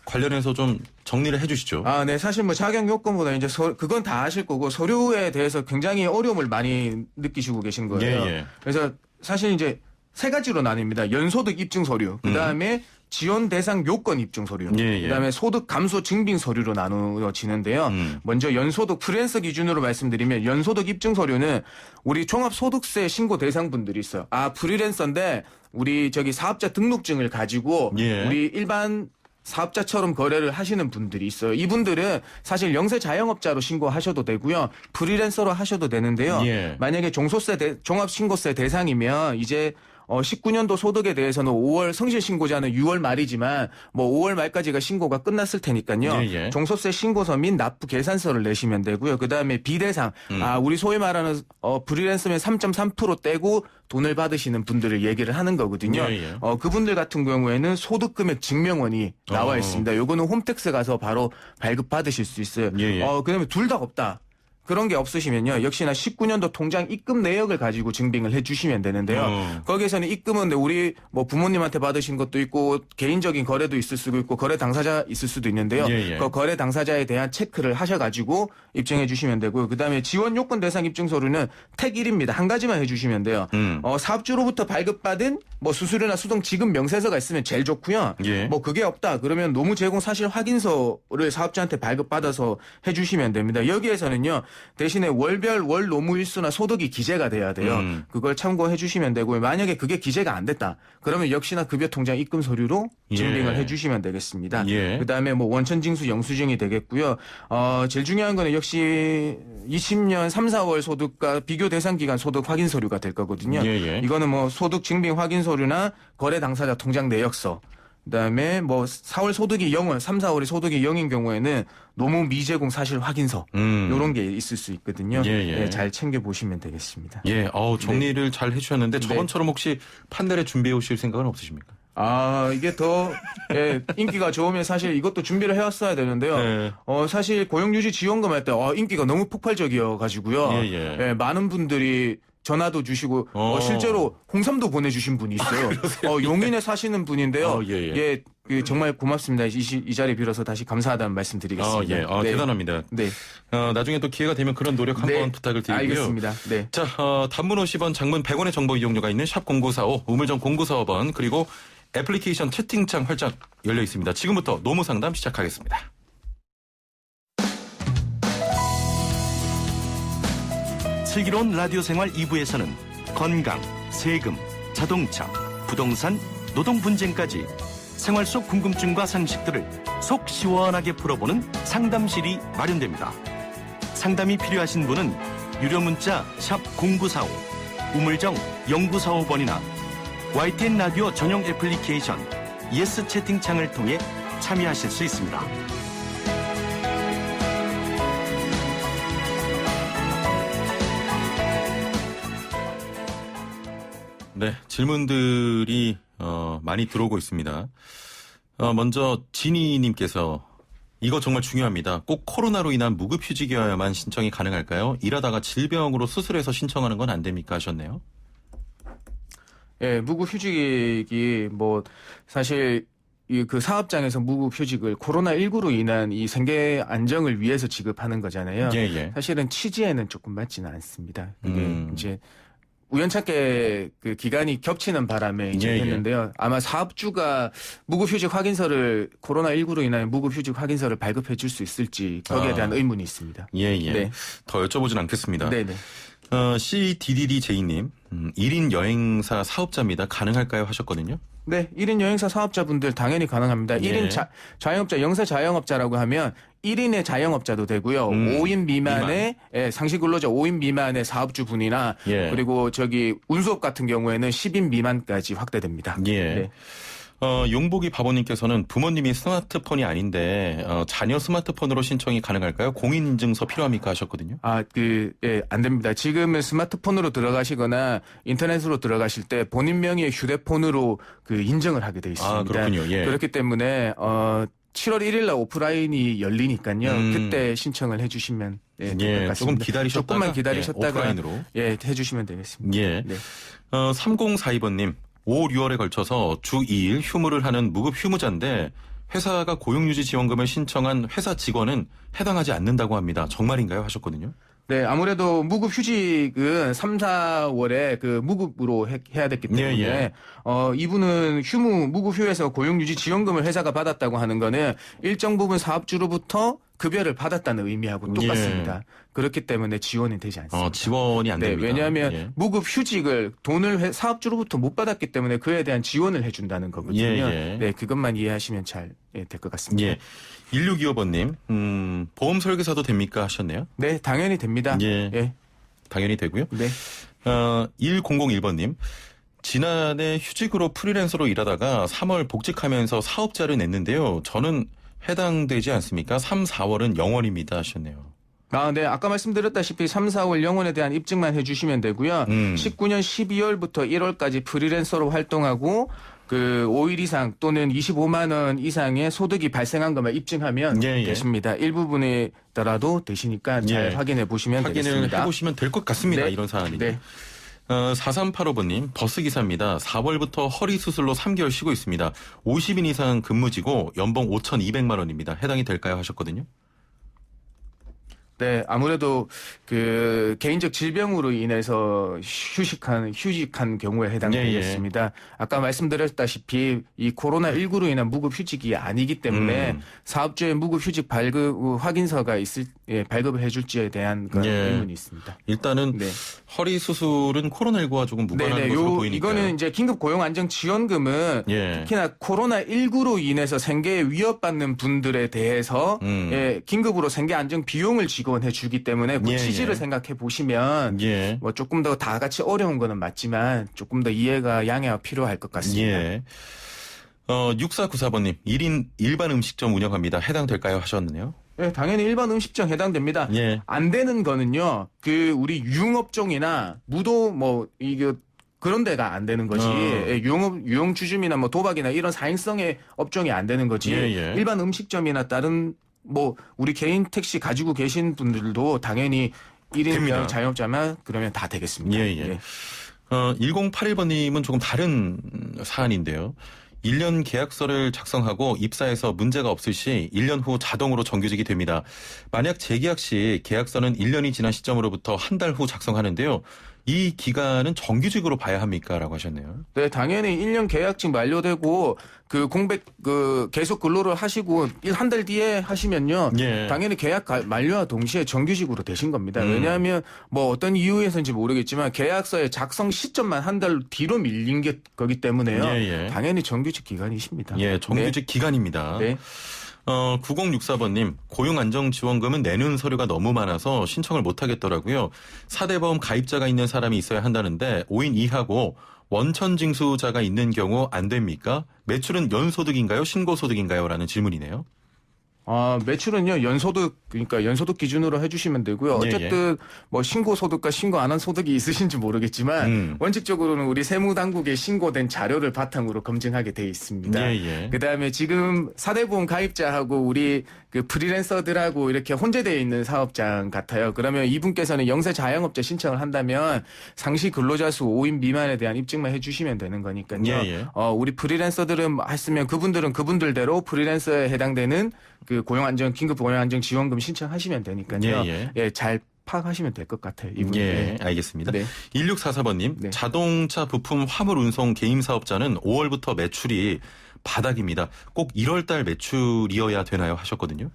관련해서 좀 정리를 해 주시죠. 네. 사실 뭐 자격 요건보다 이제 그건 다 아실 거고 서류에 대해서 굉장히 어려움을 많이 느끼시고 계신 거예요. 그래서 사실 이제 세 가지로 나뉩니다. 연소득 입증 서류, 그다음에 지원 대상 요건 입증 서류, 예, 예. 그다음에 소득 감소 증빙 서류로 나누어지는데요. 먼저 연소득 프리랜서 기준으로 말씀드리면 연소득 입증 서류는 우리 종합소득세 신고 대상분들이 있어요. 아, 프리랜서인데 우리 저기 사업자 등록증을 가지고 예. 우리 일반 사업자처럼 거래를 하시는 분들이 있어요. 이분들은 사실 영세 자영업자로 신고하셔도 되고요. 프리랜서로 하셔도 되는데요. 예. 만약에 종합신고세 대상이면 이제 19년도 소득에 대해서는 5월 성실 신고자는 6월 말이지만 뭐 5월 말까지가 신고가 끝났을 테니까요. 예, 예. 종소세 신고서 및 납부 계산서를 내시면 되고요. 그다음에 비대상 우리 소위 말하는 프리랜서면 3.3% 떼고 돈을 받으시는 분들을 얘기를 하는 거거든요. 예, 예. 그분들 같은 경우에는 소득금액 증명원이 나와 있습니다. 요거는 홈택스 가서 바로 발급 받으실 수 있어요. 예, 예. 그다음에 둘 다 없다. 그런 게 없으시면요. 역시나 19년도 통장 입금 내역을 가지고 증빙을 해 주시면 되는데요. 거기에서는 입금은 우리 뭐 부모님한테 받으신 것도 있고 개인적인 거래도 있을 수도 있고 거래 당사자 있을 수도 있는데요. 예, 예. 그 거래 당사자에 대한 체크를 하셔가지고 입증해 주시면 되고요. 그다음에 지원 요건 대상 입증 서류는 택 1입니다. 한 가지만 해 주시면 돼요. 사업주로부터 발급받은 뭐 수수료나 수동 지급 명세서가 있으면 제일 좋고요. 예. 뭐 그게 없다 그러면 노무 제공 사실 확인서를 사업자한테 발급받아서 해 주시면 됩니다. 여기에서는요. 대신에 월별 월 노무 일수나 소득이 기재가 돼야 돼요. 그걸 참고해 주시면 되고요. 만약에 그게 기재가 안 됐다. 그러면 역시나 급여 통장 입금 서류로 증빙을 예. 해 주시면 되겠습니다. 예. 그다음에 뭐 원천 징수 영수증이 되겠고요. 제일 중요한 거는 역시 20년 3, 4월 소득과 비교 대상 기간 소득 확인 서류가 될 거거든요. 예, 예. 이거는 뭐 소득 증빙 확인 서류나 거래 당사자 통장 내역서 그다음에 뭐 4월 소득이 0원, 3, 4월이 소득이 0인 경우에는 노무 미제공 사실 확인서 이런 게 있을 수 있거든요. 예, 예. 네, 잘 챙겨 보시면 되겠습니다. 예, 정리를 잘 해주셨는데 저번처럼 혹시 판넬에 준비해 오실 생각은 없으십니까? 이게 더 인기가 좋으면 사실 이것도 준비를 해왔어야 되는데요. 네. 사실 고용유지 지원금 할 때 인기가 너무 폭발적이어가지고요. 예, 예. 많은 분들이 전화도 주시고 실제로 홍삼도 보내주신 분이 있어요. 용인에 사시는 분인데요. 예. 정말 고맙습니다. 이 자리 빌어서 다시 감사하다는 말씀드리겠습니다. 예. 네. 대단합니다. 네. 나중에 또 기회가 되면 그런 노력 한번 부탁을 드리고요. 알겠습니다. 네. 자, 단문 50원, 장문 100원의 정보 이용료가 있는 샵 0945, 우물정 0945번, 그리고 애플리케이션 채팅창 활짝 열려 있습니다. 지금부터 노무 상담 시작하겠습니다. 슬기로운 라디오 생활 2부에서는 건강, 세금, 자동차, 부동산, 노동 분쟁까지 생활 속 궁금증과 상식들을 속 시원하게 풀어보는 상담실이 마련됩니다. 상담이 필요하신 분은 유료 문자 샵 0945, 우물정 0945번이나 YTN 라디오 전용 애플리케이션 예스 채팅창을 통해 참여하실 수 있습니다. 네, 질문들이 많이 들어오고 있습니다. 먼저 지니님께서 이거 정말 중요합니다. 꼭 코로나로 인한 무급휴직이어야만 신청이 가능할까요? 일하다가 질병으로 수술해서 신청하는 건 안 됩니까? 하셨네요. 예, 무급휴직이 뭐 사실 그 사업장에서 무급휴직을 코로나19로 인한 이 생계 안정을 위해서 지급하는 거잖아요. 예. 사실은 취지에는 조금 맞지는 않습니다. 그게 이제 우연찮게 그 기간이 겹치는 바람에 이제 했는데요. 아마 사업주가 무급휴직 확인서를 코로나19로 인한 무급휴직 확인서를 발급해 줄 수 있을지 거기에 대한 의문이 있습니다. 예. 네. 더 여쭤보진 않겠습니다. 네네. CDDJ님, 1인 여행사 사업자입니다. 가능할까요? 하셨거든요. 네, 1인 여행사 사업자분들 당연히 가능합니다. 예. 1인 자영업자, 영세 자영업자라고 하면 1인의 자영업자도 되고요. 5인 미만의 상시 근로자 5인 미만의 사업주분이나 예. 그리고 운수업 같은 경우에는 10인 미만까지 확대됩니다. 예. 네. 용복이 바보님께서는 부모님이 스마트폰이 아닌데 자녀 스마트폰으로 신청이 가능할까요? 공인인증서 필요합니까? 하셨거든요. 안 됩니다. 지금은 스마트폰으로 들어가시거나 인터넷으로 들어가실 때 본인 명의의 휴대폰으로 그 인증을 하게 돼 있습니다. 그렇군요. 예. 그렇기 때문에 7월 1일 날 오프라인이 열리니까요. 그때 신청을 해주시면 될 것 같습니다. 조금 기다리셨다가 조금만 기다리셨다가 오프라인으로 해주시면 되겠습니다. 예. 네. 3042번님 5, 6월에 걸쳐서 주 2일 휴무를 하는 무급 휴무자인데 회사가 고용유지 지원금을 신청한 회사 직원은 해당하지 않는다고 합니다. 정말인가요? 하셨거든요. 네, 아무래도 무급 휴직은 3, 4월에 그 무급으로 해야 됐기 때문에 예. 이분은 무급휴에서 고용유지지원금을 회사가 받았다고 하는 거는 일정 부분 사업주로부터 급여를 받았다는 의미하고 똑같습니다. 그렇기 때문에 지원이 되지 않습니다. 지원이 안 네, 됩니다. 왜냐하면 예. 무급휴직을 돈을 사업주로부터 못 받았기 때문에 그에 대한 지원을 해준다는 거거든요. 예. 네, 그것만 이해하시면 잘 될 것 같습니다. 예. 1625번님, 보험 설계사도 됩니까 하셨네요. 네, 당연히 됩니다. 예. 당연히 되고요. 네. 1001번님, 지난해 휴직으로 프리랜서로 일하다가 3월 복직하면서 사업자를 냈는데요. 저는 해당되지 않습니까? 3, 4월은 영원입니다 하셨네요. 네. 아까 말씀드렸다시피 3, 4월 영원에 대한 입증만 해주시면 되고요. 19년 12월부터 1월까지 프리랜서로 활동하고 그 5일 이상 또는 25만 원 이상의 소득이 발생한 것만 입증하면 되십니다. 일부분이더라도 되시니까 잘 확인해 보시면 되겠습니다. 확인을 해보시면 될 것 같습니다. 네. 이런 사안이. 네. 4385번님, 버스기사입니다. 4월부터 허리 수술로 3개월 쉬고 있습니다. 50인 이상 근무지고 연봉 5,200만 원입니다. 해당이 될까요? 하셨거든요. 네, 아무래도 그 개인적 질병으로 인해서 휴직한 경우에 해당되겠습니다. 아까 말씀드렸다시피 이 코로나19로 인한 무급휴직이 아니기 때문에 사업주의 무급휴직 발급 확인서가 발급을 해줄지에 대한 그런 의문이 있습니다. 일단은 허리 수술은 코로나19와 조금 무관한 것으로 보이니까. 이거는 이제 긴급 고용안정지원금은 특히나 코로나19로 인해서 생계에 위협받는 분들에 대해서 긴급으로 생계안정 비용을 지원해 주기 때문에 그 취지를 생각해 보시면 뭐 조금 더 다 같이 어려운 거는 맞지만 조금 더 이해가 양해가 필요할 것 같습니다. 6494번님, 1인 일반 음식점 운영합니다. 해당될까요? 하셨네요. 네, 당연히 일반 음식점 해당됩니다. 안 되는 거는요, 우리 유흥업종이나 무도 그런 데가 안 되는 것이 유흥주점이나 도박이나 이런 사행성의 업종이 안 되는 거지. 일반 음식점이나 다른 우리 개인 택시 가지고 계신 분들도 당연히 1인 자영업자면 그러면 다 되겠습니다. 1081번님은 조금 다른 사안인데요. 1년 계약서를 작성하고 입사해서 문제가 없을 시 1년 후 자동으로 정규직이 됩니다. 만약 재계약 시 계약서는 1년이 지난 시점으로부터 한 달 후 작성하는데요. 이 기간은 정규직으로 봐야 합니까? 라고 하셨네요. 네, 당연히 1년 계약직 만료되고 계속 근로를 하시고 한 달 뒤에 하시면요. 당연히 계약 만료와 동시에 정규직으로 되신 겁니다. 왜냐하면 어떤 이유에서인지 모르겠지만 계약서의 작성 시점만 한 달 뒤로 밀린 거기 때문에요. 당연히 정규직 기간이십니다. 정규직 기간입니다. 9064번님, 고용안정지원금은 내는 서류가 너무 많아서 신청을 못하겠더라고요. 4대 보험 가입자가 있는 사람이 있어야 한다는데 5인 이하고 원천징수자가 있는 경우 안 됩니까? 매출은 연소득인가요? 신고소득인가요? 라는 질문이네요. 매출은요, 그러니까 연소득 기준으로 해주시면 되고요. 어쨌든 신고소득과 신고 안 한 소득이 있으신지 모르겠지만 원칙적으로는 우리 세무당국에 신고된 자료를 바탕으로 검증하게 돼 있습니다. 그다음에 지금 4대 보험 가입자하고 우리 프리랜서들하고 이렇게 혼재되어 있는 사업장 같아요. 그러면 이분께서는 영세 자영업자 신청을 한다면 상시 근로자 수 5인 미만에 대한 입증만 해주시면 되는 거니까요. 우리 프리랜서들은 했으면 그분들은 그분들대로 프리랜서에 해당되는 긴급 고용안정 지원금 신청하시면 되니까요. 잘 파악하시면 될 것 같아요. 알겠습니다. 1644번님, 자동차 부품 화물 운송 개인 사업자는 5월부터 매출이 바닥입니다. 꼭 1월달 매출이어야 되나요? 하셨거든요.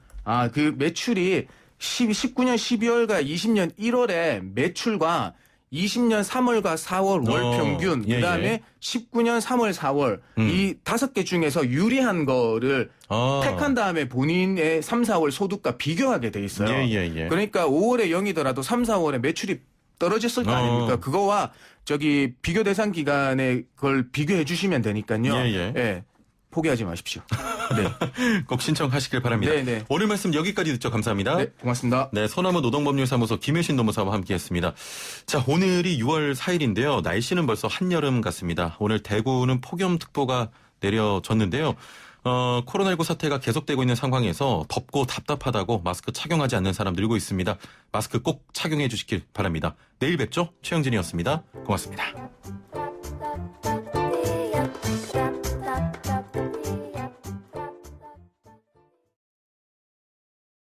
그 매출이 19년 12월과 20년 1월에 매출과 20년 3월과 4월 월 평균, 그다음에 19년 3월, 4월 이 5개 중에서 유리한 거를 택한 다음에 본인의 3, 4월 소득과 비교하게 돼 있어요. 그러니까 5월에 0이더라도 3, 4월에 매출이 떨어졌을 거 아닙니까? 그거와 비교 대상 기간에 그걸 비교해 주시면 되니까요. 포기하지 마십시오. 꼭 신청하시길 바랍니다. 오늘 말씀 여기까지 듣죠. 감사합니다. 고맙습니다. 소나무 노동법률사무소 김효신 노무사와 함께했습니다. 자, 오늘이 6월 4일인데요. 날씨는 벌써 한여름 같습니다. 오늘 대구는 폭염특보가 내려졌는데요. 코로나19 사태가 계속되고 있는 상황에서 덥고 답답하다고 마스크 착용하지 않는 사람 늘고 있습니다. 마스크 꼭 착용해 주시길 바랍니다. 내일 뵙죠. 최영진이었습니다. 고맙습니다.